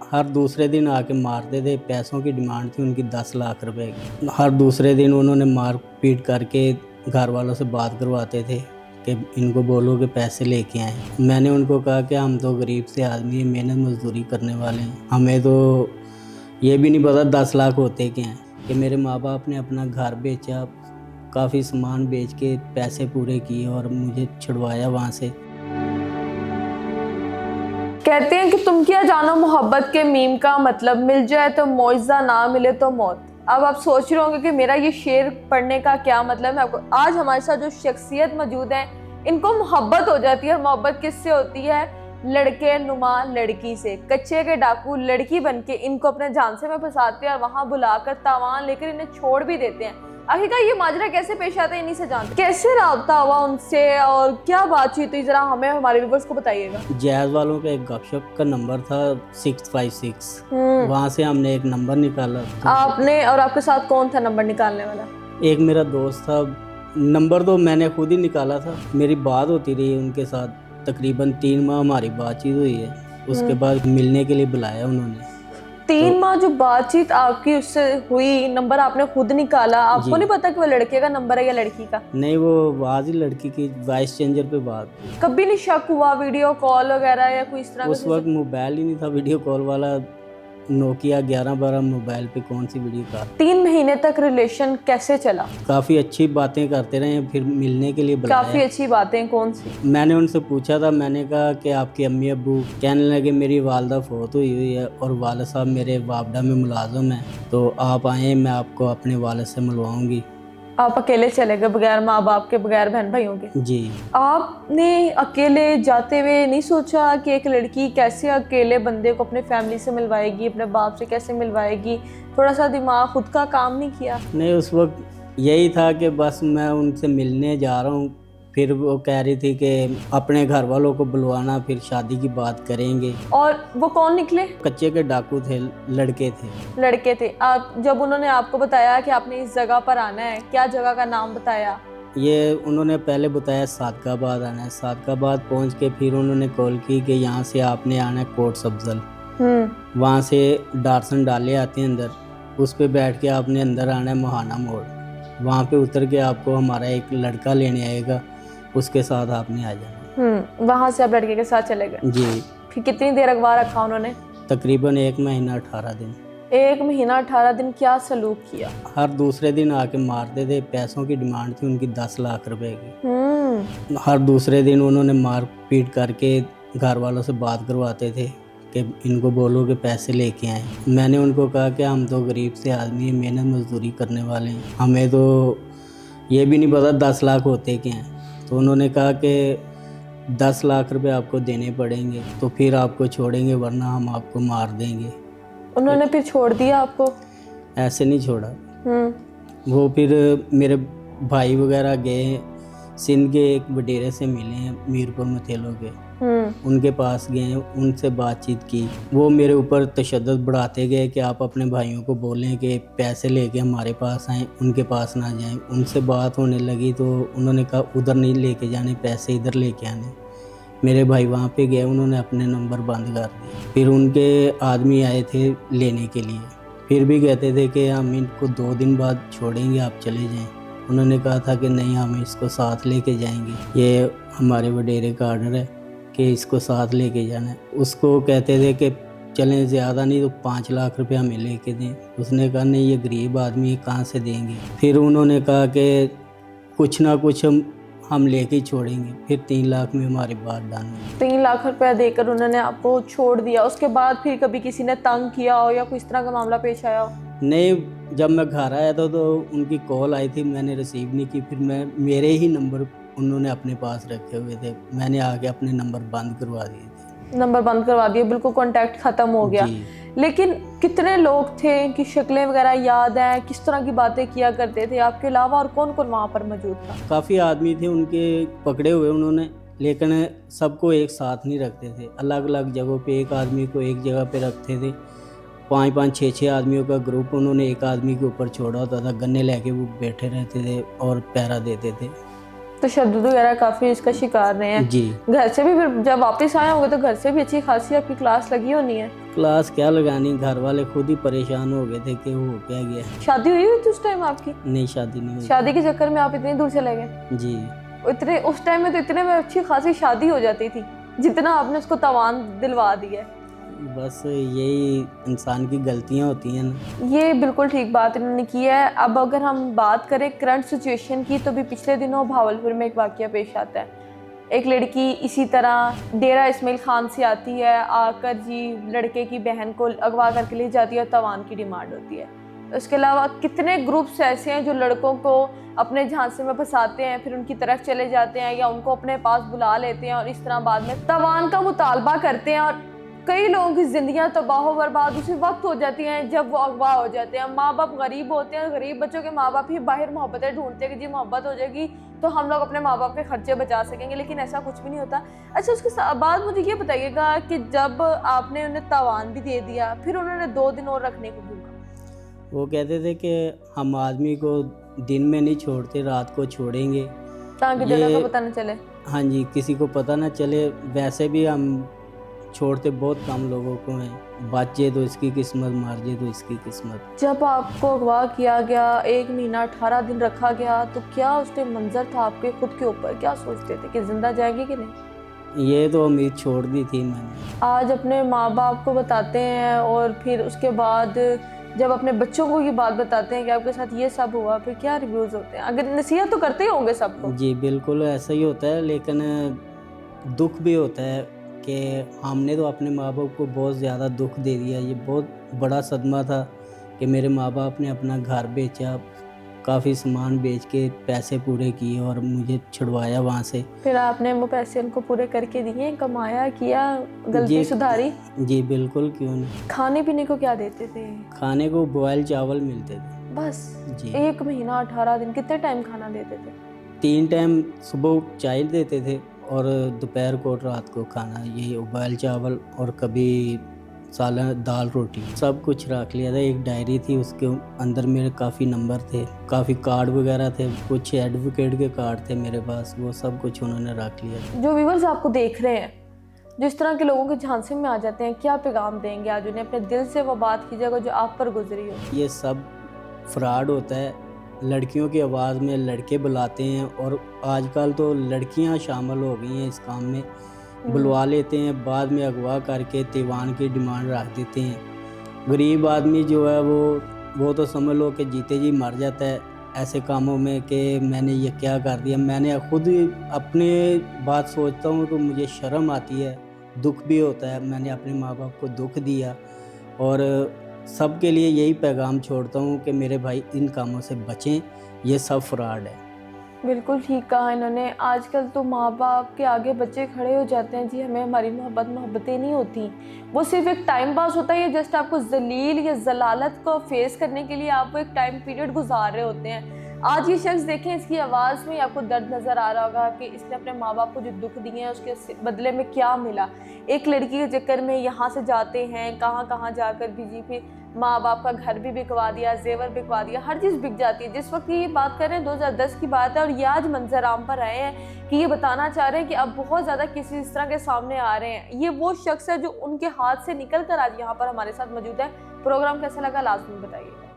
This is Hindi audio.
हर दूसरे दिन आके मारते थे। पैसों की डिमांड थी उनकी 10 लाख रुपए की। हर दूसरे दिन उन्होंने मार पीट करके घर वालों से बात करवाते थे कि इनको बोलो कि पैसे लेके आएँ। मैंने उनको कहा कि हम तो गरीब से आदमी हैं, मेहनत मजदूरी करने वाले हैं, हमें तो ये भी नहीं पता 10 लाख होते क्या हैं। कि मेरे माँ बाप ने अपना घर बेचा, काफ़ी सामान बेच के पैसे पूरे किए और मुझे छुड़वाया वहाँ से। कहते हैं कि तुम क्या जानो मोहब्बत के मीम का मतलब, मिल जाए तो मुआवजा, ना मिले तो मौत। अब आप सोच रहे होंगे कि मेरा ये शेर पढ़ने का क्या मतलब है। आपको आज हमारे साथ जो शख्सियत मौजूद है, इनको मोहब्बत हो जाती है। और मोहब्बत किससे होती है? लड़के नुमा लड़की से। कच्चे के डाकू लड़की बनके इनको अपने झांसे में फंसाते हैं और वहां बुलाकर तावान लेकर इन्हें छोड़ भी देते हैं। आखिरकार ये माजरा कैसे पेश आता है, इन्हीं से जानते, कैसे राब्ता हुआ उनसे और क्या बातचीत हुई, जरा हमें हमारे व्यूअर्स को बताइएगा। जैज़ वालों का एक गपशप का नंबर था 656। वहाँ से हमने एक नंबर निकाला। आपने और आपके साथ कौन था नंबर निकालने वाला? एक मेरा दोस्त था। नंबर तो मैंने खुद ही निकाला था। मेरी बात होती रही उनके साथ, तकरीबन 3 माह हमारी बातचीत हुई है। उसके बाद मिलने के लिए बुलाया उन्होंने। 3 माह जो बातचीत आपकी उससे हुई, नंबर आपने खुद निकाला, आपको नहीं पता कि वो लड़के का नंबर है या लड़की का? नहीं, वो आवाज ही लड़की की, वॉइस चेंजर पे बात। कभी नहीं शक हुआ वीडियो कॉल वगैरह या कोई इस तरह का? उस वक्त मोबाइल ही नहीं था वीडियो कॉल वाला। नोकिया 1112 मोबाइल पे कौन सी वीडियो कॉल। 3 महीने तक रिलेशन कैसे चला? काफ़ी अच्छी बातें करते रहे, फिर मिलने के लिए बुलाया। काफी अच्छी बातें कौन सी? मैंने उनसे पूछा था, मैंने कहा कि आपके अम्मी अब्बू? कहने लगे मेरी वालदा फौत हुई है और वालिद साहब मेरे वापडा में मुलाजम हैं, तो आप आए, मैं आपको अपने वालिद से मिलवाऊंगी। आप अकेले चले गए बगैर माँ बाप के, बगैर बहन भाइयों के? जी। आपने अकेले जाते हुए नहीं सोचा कि एक लड़की कैसे अकेले बंदे को अपने फैमिली से मिलवाएगी, अपने बाप से कैसे मिलवाएगी? थोड़ा सा दिमाग खुद का काम नहीं किया? नहीं, उस वक्त यही था कि बस मैं उनसे मिलने जा रहा हूँ। फिर वो कह रही थी कि अपने घर वालों को बुलवाना, फिर शादी की बात करेंगे। और वो कौन निकले? कच्चे के डाकू थे, लड़के थे। लड़के थे। आप जब उन्होंने आपको बताया कि आपने इस जगह पर आना है, क्या जगह का नाम बताया? ये उन्होंने पहले बताया सादकाबाद आना है। सादकाबाद पहुंच के फिर उन्होंने कॉल की कि यहाँ से आपने आना है कोट सब्जल। वहाँ से डारसन डाले आते हैं अंदर, उस पे बैठ के आपने अंदर आना है मोहाना मोड़। वहाँ पे उतर के आपको हमारा एक लड़का लेने आएगा, उसके साथ आपने आ जाना। वहाँ से आप लड़के के साथ चले गए? जी। फिर कितनी देर अगवा रखा उन्होंने? तकरीबन 1 महीना 18 दिन। 1 महीना 18 दिन क्या सलूक किया? हर दूसरे दिन आके मारते थे। पैसों की डिमांड थी उनकी 10 लाख रुपए की। हर दूसरे दिन उन्होंने मार पीट करके घर वालों से बात करवाते थे कि इनको बोलो कि पैसे लेके आएँ। मैंने उनको कहा कि हम तो गरीब से आदमी हैं, मेहनत मजदूरी करने वाले हैं, हमें तो ये भी नहीं पता 10 लाख होते क्या हैं। तो उन्होंने कहा कि 10 लाख रुपए आपको देने पड़ेंगे, तो फिर आपको छोड़ेंगे, वरना हम आपको मार देंगे। उन्होंने फिर छोड़ दिया आपको? ऐसे नहीं छोड़ा। वो फिर मेरे भाई वगैरह गए, सिंध के एक वडेरे से मिले हैं, मीरपुर मथेलों के। उनके पास गए, उनसे बातचीत की। वो मेरे ऊपर तशद्दुद बढ़ाते गए कि आप अपने भाइयों को बोलें कि पैसे लेके हमारे पास आएँ, उनके पास ना जाएं। उनसे बात होने लगी तो उन्होंने कहा उधर नहीं लेके जाने पैसे, इधर लेके आने। मेरे भाई वहाँ पे गए, उन्होंने अपने नंबर बंद कर दिए। फिर उनके आदमी आए थे लेने के लिए, फिर भी कहते थे कि हम इनको 2 दिन बाद छोड़ेंगे, आप चले जाएं। उन्होंने कहा था कि नहीं, हम इसको साथ लेके जाएंगे, ये हमारे वडेरे का ऑर्डर है कि इसको साथ लेके जाना है। उसको कहते थे कि चलें, ज़्यादा नहीं तो 5 लाख रुपए हमें लेके दें। उसने कहा नहीं, ये गरीब आदमी कहाँ से देंगे। फिर उन्होंने कहा कि कुछ ना कुछ हम लेके ही छोड़ेंगे। फिर 3 लाख में हमारी बात डालनी। 3 लाख रुपया देकर उन्होंने आपको छोड़ दिया। उसके बाद फिर कभी किसी ने तंग किया हो या कोई इस तरह का मामला पेश आया हो? नहीं, जब मैं घर आया था तो उनकी कॉल आई थी, मैंने रिसीव नहीं की। फिर मेरे ही नंबर उन्होंने अपने पास रखे हुए थे, मैंने आके अपने नंबर बंद करवा दिए थे। नंबर बंद करवा दिए, बिल्कुल कांटेक्ट खत्म हो गया। लेकिन कितने लोग थे, इनकी शक्लें वगैरह याद हैं, किस तरह की बातें किया करते थे? आपके अलावा और कौन कौन वहाँ पर मौजूद था? काफ़ी आदमी थे उनके पकड़े हुए उन्होंने, लेकिन सबको एक साथ नहीं रखते थे। अलग अलग जगहों पे एक आदमी को एक जगह पे रखते थे। 5-5, 6-6 आदमियों का ग्रुप उन्होंने एक आदमी के ऊपर छोड़ा होता था। गन्ने लेके वो बैठे रहते थे और पहरा देते थे। तशद्दुद वगैरह काफ़ी इसका शिकार रहे हैं जी। घर से भी, फिर जब वापस आए होंगे तो घर से भी अच्छी खासी आपकी क्लास लगी होनी है। क्लास क्या लगानी, घर वाले खुद ही परेशान हो गए थे कि वो क्या गया। शादी हुई थी उस टाइम आपकी? नहीं, शादी नहीं हुई। शादी के चक्कर में आप इतनी दूर चले गए? जी। इतने उस टाइम में तो इतने में अच्छी खासी शादी हो जाती थी जितना आपने उसको तवान दिलवा दिया। बस यही इंसान की गलतियां होती हैं ना। ये बिल्कुल ठीक बात इन्होंने की है। अब अगर हम बात करें करंट सिचुएशन की, तो भी पिछले दिनों भावलपुर में एक वाकया पेश आता है। एक लड़की इसी तरह डेरा इस्माइल खान से आती है, आकर जी लड़के की बहन को अगवा करके ले जाती है और तवान की डिमांड होती है। उसके अलावा कितने ग्रुप्स ऐसे हैं जो लड़कों को अपने झांसे में फंसाते हैं, फिर उनकी तरफ चले जाते हैं या उनको अपने पास बुला लेते हैं और इस तरह बाद में तवान का मुतालबा करते हैं। और कई लोगों की जिंदगियां तबाह बर्बाद उसी वक्त हो जाती हैं जब वो अगवा हो जाते हैं। माँ बाप गरीब होते हैं, गरीब बच्चों के माँ बाप ही बाहर मोहब्बतें ढूंढते हैं कि जी मोहब्बत हो जाएगी तो हम लोग अपने माँ बाप के खर्चे बचा सकेंगे, लेकिन ऐसा कुछ भी नहीं होता। अच्छा, उसके बाद मुझे ये बताइएगा कि जब आपने उन्हें तवान भी दे दिया, फिर उन्होंने 2 दिन और रखने को कहा। वो कहते थे कि हम आदमी को दिन में नहीं छोड़ते, रात को छोड़ेंगे ताकि जगह का पता न चले। हाँ जी, किसी को पता ना चले। वैसे भी हम छोड़ते बहुत कम लोगों को हैं, बचे तो इसकी किस्मत, मार जे तो इसकी किस्मत। जब आपको अगवा किया गया, 1 महीना 18 दिन रखा गया, तो क्या उस टाइम मंजर था आपके खुद के ऊपर? क्या सोचते थे कि जिंदा जाएगी कि नहीं? ये तो उम्मीद छोड़ दी थी मैंने। आज अपने माँ बाप को बताते हैं और फिर उसके बाद जब अपने बच्चों को ये बात बताते हैं कि आपके साथ ये सब हुआ, फिर क्या रिव्यूज़ होते हैं? अगर नसीहत तो करते ही होंगे सबको। जी बिल्कुल ऐसा ही होता है, लेकिन दुख भी होता है कि हमने तो अपने माँ बाप को बहुत ज़्यादा दुख दे दिया। ये बहुत बड़ा सदमा था कि मेरे माँ बाप ने अपना घर बेचा, काफ़ी सामान बेच के पैसे पूरे किए और मुझे छुड़वाया वहाँ से। फिर आपने वो पैसे उनको पूरे करके दिए, कमाया, किया, गलती सुधारी? जी बिल्कुल, क्यों नहीं। खाने पीने को क्या देते थे? खाने को बॉयल चावल मिलते थे बस जी। 1 महीना 18 दिन कितने टाइम खाना देते थे? 3 टाइम, सुबह चाय देते थे और दोपहर को और रात को खाना यही बॉयल चावल और कभी सालन, दाल, रोटी, सब कुछ रख लिया था। एक डायरी थी, उसके अंदर मेरे काफ़ी नंबर थे, काफ़ी कार्ड वगैरह थे, कुछ एडवोकेट के कार्ड थे मेरे पास, वो सब कुछ उन्होंने रख लिया। जो व्यूअर्स आपको देख रहे हैं, जिस तरह के लोगों के झांसे में आ जाते हैं, क्या पैगाम देंगे आज उन्हें? अपने दिल से वो बात कीजिएगा जो आप पर गुजरी हो। ये सब फ्रॉड होता है। लड़कियों की आवाज़ में लड़के बुलाते हैं और आजकल तो लड़कियां शामिल हो गई हैं इस काम में, बुलवा लेते हैं, बाद में अगवा करके तवान की डिमांड रख देते हैं। गरीब आदमी जो है वो तो समझ लो कि जीते जी मर जाता है ऐसे कामों में कि मैंने ये क्या कर दिया। मैंने खुद अपने बात सोचता हूँ तो मुझे शर्म आती है, दुख भी होता है। मैंने अपने माँ बाप को दुख दिया और सबके लिए यही पैगाम छोड़ता हूँ कि मेरे भाई इन कामों से बचें, ये सब फ्रॉड है। बिल्कुल ठीक कहा इन्होंने। आजकल तो माँ बाप के आगे बच्चे खड़े हो जाते हैं, जी हमें हमारी मोहब्बतें नहीं होती, वो सिर्फ एक टाइम पास होता है। ये जस्ट आपको जलील या जलालत को फेस करने के लिए आप वो एक टाइम पीरियड गुजार रहे होते हैं। आज ये शख्स देखें, इसकी आवाज़ में आपको दर्द नज़र आ रहा होगा कि इसने अपने माँ बाप को जो दुख दिए हैं उसके बदले में क्या मिला। एक लड़की के चक्कर में यहाँ से जाते हैं, कहाँ कहाँ जाकर भी जी, फिर माँ बाप का घर भी बिकवा दिया, जेवर बिकवा दिया, हर चीज़ बिक जाती है। जिस वक्त ये बात कर रहे हैं 2010 की बात है और ये आज मंजर आम पर आए हैं कि ये बताना चाह रहे हैं कि अब बहुत ज़्यादा किसी इस तरह के सामने आ रहे हैं। ये वो शख्स है जो उनके हाथ से निकल कर आज यहाँ पर हमारे साथ मौजूद है। प्रोग्राम कैसा लगा लाजमी बताइएगा।